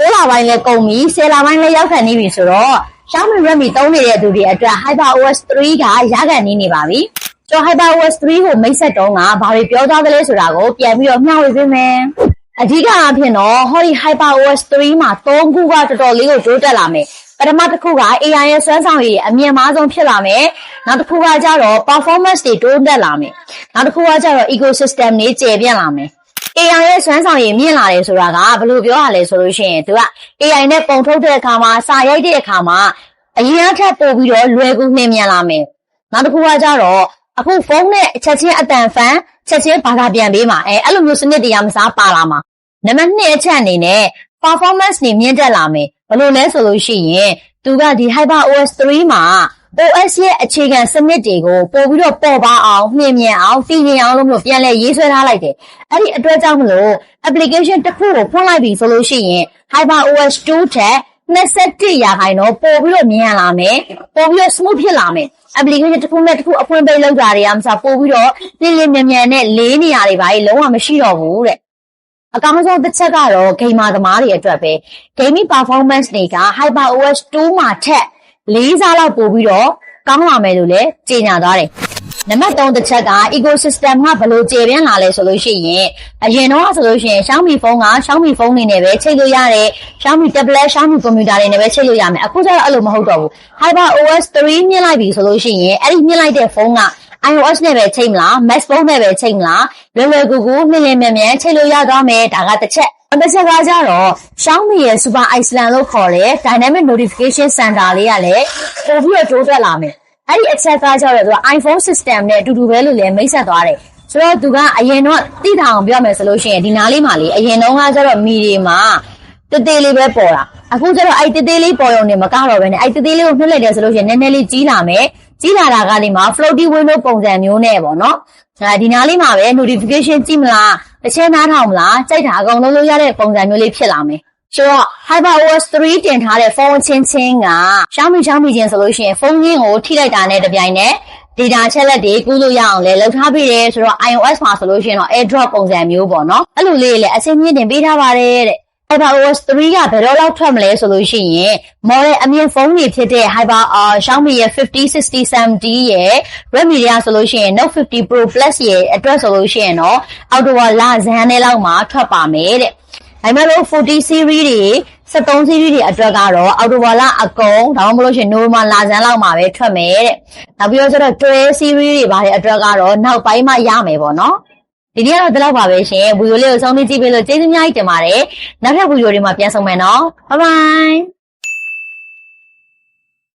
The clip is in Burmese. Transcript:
9 လပိုင်းလည်းကုန်ပြီ10 လပိုင်းလည်းရောက်ခံနေပြီဆိုတော့ Xiaomi Redmi သုံးနေတဲ့သူတွေအတွက် HyperOS 3 ကရကန်နေပါပြီ။ကျွန်တော် HyperOS 3ကိုမိတ်ဆက်တော့ကဘာတွေပြောသားသလဲဆိုတာကိုပြန်ပြီးတော့မျှဝေပေးမယ်။အဓိကအဖြစ်တော့ဟောဒီ HyperOS 3မှာ3ခုကတော်တော်လေးကိုတိုးတက်လာမယ်။ပထမတစ်ခုက AI ရဲ့စွမ်းဆောင်ရည်အမြင့်မားဆုံးဖြစ်လာမယ်။နောက်တစ်ခုကကျတော့ performance တွေတိုးတက်လာမယ်။နောက်တစ်ခုကကျတော့ ecosystem တွေကျယ်ပြန့်လာမယ်။ AI ရဲ့စွမ်းဆောင်ရည်မြင့်လာတယ်ဆိုတာကဘယ်လိုပြောရလဲဆိုလို့ရှိရင်သူက AI နဲ့ပုံထုတ်တဲ့အခါမှာစာရိုက်တဲ့အခါမှာအရင်အထက်ပို့ပြီးတော့လွယ်ကူနှင်းမြန်လာမယ်။နောက်တစ်ခုကကျတော့အခုဖုန်းနဲ့ချက်ချင်းအတန်ဖန်ချက်ချင်းဘာသာပြန်ပေးမှာအဲ့လိုမျိုးစနစ်တရားမစားပါလာမှာ။နံပါတ်2အချက်အနေနဲ့ performance တွေမြင့်တက်လာမယ်။ဘယ်လိုလဲဆိုလို့ရှိရင်သူကဒီ HyperOS 3မှာ OS ရဲ့အခြေခံစနစ်တွေကိုပို့ပြီးတော့ပေါ်ပါအောင်နှင်းမြန်အောင်တည်ငြိမ်အောင်လို့မျိုးပြန်လဲရေးဆွဲထားလိုက်တယ်။အဲ့ဒီအတွက်ကြောင့်မလို့ application တစ်ခုကိုဖွင့်လိုက်ပြီဆိုလို့ရှိရင် HyperOS 2ထက်21ရာခိုင်နှုန်းပို့ပြီးတော့မြန်လာမယ်ပို့ပြီးတော့ smooth ဖြစ်လာမယ် application တစ်ခုနဲ့တစ်ခုအဖွင့်ပိတ်လောက်တာတွေအမှပို့ပြီးတော့လင်းလင်းမြန်မြန်နဲ့လေးနေရာတွေပါလုံးဝမရှိတော့ဘူးတဲ့အကောင်းဆုံးတစ်ချက်ကတော့ဂိမ်းမာသမားတွေအတွက်ပဲ gaming performance တွေက HyperOS 2မှာထက်4 ဆလောက်ပို့ပြီးတော့ကောင်းလာမယ်လို့လည်းကြေညာသွားတယ်။နံပါတ်3တစ်ချက်က ecosystem ကဘယ်လိုကျေပြန့်လာလဲဆိုလို့ရှိရင်အရင်တော့ဆိုလို့ရှိရင် Xiaomi ဖုန်းက Xiaomi ဖုန်းနေနဲ့ပဲချိတ်လို့ရတယ်။ Xiaomi tablet Xiaomi computer တွေနဲ့ပဲချိတ်လို့ရမယ်။အခုကျတော့အဲ့လိုမဟုတ်တော့ဘူး။ HyperOS 3မြင့်လိုက်ပြီဆိုလို့ရှိရင်အဲ့ဒီမြင့်လိုက်တဲ့ဖုန်းက iOS နဲ့ပဲချိတ်မလား Mac ဖုန်းနဲ့ပဲချိတ်မလားလွယ်လွယ်ကူကူနှင်းလင်းမြန်မြန်ချိတ်လို့ရသွားမယ်ဒါကတစ်ချက်တစ်ချက်ကကြတော့ Xiaomi ရဲ့ Super Island လို့ခေါ်တဲ့ Dynamic Notification Center လေးကလည်းပိုပြီးတော့တိုးတက်လာမယ်အဲ့ဒီအချက်ကကြတော့သူက iPhone system နဲ့အတူတူပဲလို့လည်းမိတ်ဆက်သွားတယ်ဆိုတော့သူကအရင်တော့သိတာအောင်ပြောမယ်ဆိုလို့ရှိရင်ဒီနားလေးမှာလေအရင်တော့ကကျတော့မီဒီမှာတေးသေးလေးပဲပေါ်တာအခုကျတော့အဲ့တေးသေးလေးပေါ်ရုံနဲ့မကတော့ပဲနဲ့အဲ့တေးသေးလေးကိုနှိမ့်လိုက်တယ်ဆိုလို့ရှိရင်နည်းနည်းလေးကြီးလာမယ်ကြီးလာတာကဒီမှာ floaty window ပုံစံမျိုးနဲ့ပေါ့နော်ဒီနားလေးမှာပဲ notification ကြည့်မလားတစ်ချက်နားထောင်မလားကြိုက်တာအကုန်လုံးလုပ်ရတဲ့ပုံစံမျိုးလေးဖြစ်လာမယ်ဆိုတော့ HyperOS 3တင်ထားတဲ့ဖုန်းချင်းချင်းက Xiaomi ချင်းဆိုလို့ရှိရင်ဖုန်းချင်းကိုထိလိုက်တာနဲ့တပြိုင်နက် data ချက်လက်တွေကူးလို့ရအောင်လဲလုပ်ထားပေးတယ်ဆိုတော့ iOS မှာဆိုလို့ရှိရင်တော့ AirDrop ပုံစံမျိုးပေါ့နော်အဲ့လိုလေးလည်းအဆင်မြင့်တင်ပေးထားပါတယ်တဲ့HyperOS 3ကဘယ်တော့လောက်ထွက်မလဲဆိုလို့ရှိရင် model အမြင့်ဖုန်းတွေဖြစ်တဲ့ Xiaomi ရဲ့50, 60, 70ရဲ့ Redmi တွေကဆိုလို့ရှိရင် Note 50 Pro Plus ရဲ့အတွက်ဆိုလို့ရှိရင်တော့အောက်တိုဘာလဇန်နဲ့လောက်မှာထွက်ပါမယ်တဲ့။ဒါပေမဲ့လို့40 series တွေ73 series တွေအတွက်ကတော့အောက်တိုဘာလအကုန်ဒါမှမဟုတ်လို့ရှိရင်နိုဝင်ဘာလဇန်လောက်မှာပဲထွက်မယ်တဲ့။နောက်ပြီးတော့ကျတော့12 series တွေပါတဲ့အတွက်ကတော့နောက်ပိုင်းမှရမယ်ပေါ့နော်။ဒီနေ့ကတော့ဒီလောက်ပါပဲရှင်ဗီဒီယိုလေးကိုဆုံးဖြတ်ကြည့်ပေးလို့ကျေးဇူးအများကြီးတင်ပါတယ်နောက်ထပ်ဗီဒီယိုတွေမှာပြန်ဆုံမယ်နော်ဘိုင်ဘိုင်